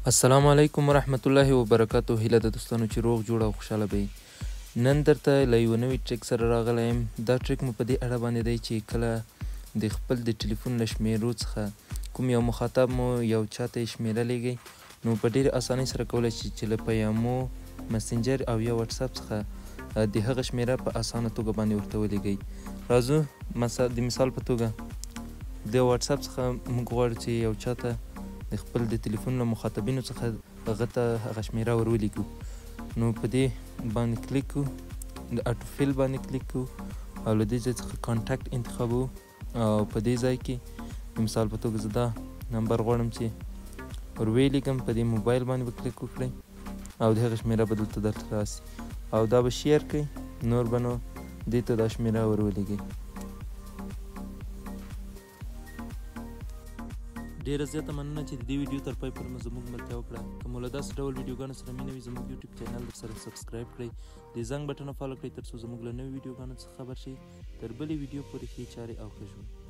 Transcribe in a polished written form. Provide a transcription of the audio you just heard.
السلام علیکم ورحمت الله وبرکاتو. هیله د دوستانو چې روغ جوړ او خوشحاله به وي. نن درته له یوه نوي ټریک سره راغلی یم. دا ټریک مو په دې اړه باندې دی چې کله د خپل د ټلیفون له شمیرو څخه کوم یو مخاطب مو یو چاته یې شمیره لیږئ نو په ډېرې اسانۍ سره کولی شئ چې له پیامو، مسنجر او یا واتساپ څخه د هغه شمیره په اسانه توګه باندې ورته ولیږئ. راځو د مثال په توګه د واتساپ څخه موږ غواړو چې یو چاته د خپل د تلیفون له مخاطبینو څخه هغه ته هغه شمیره ور ولیږو. نو په دې باندې کلیک کړو، د اټو فیل باندې کلیک کړو او له دې ځای څخه کانټاکټ انتخابو او په دې ځای کې د مثال په توګه زه دا نمبر غواړم چې ور ولیږم. په دې موبایل باندې به کلیک وکړئ او د هغه شمیره به دلته درته راسي او دا به شیر کړئ، نور به نو دې ته دا شمیره ور ولیږئ. ډیره زیاته مننه چې د دې ویډیو تر پای پورې مو زموږ ملتیا وکړه. که مو له داسې ډول ویډیوګانو سره مینه وي زموږ یوټیوب چینل درسره سبسکرایب کړئ، د زنګ بټن فالو کړئ تر څو زموږ له نوي ویډیوګانو څخه خبر شئ. تر بلې ویډیو پورې ښې چارې او ښه ژوند.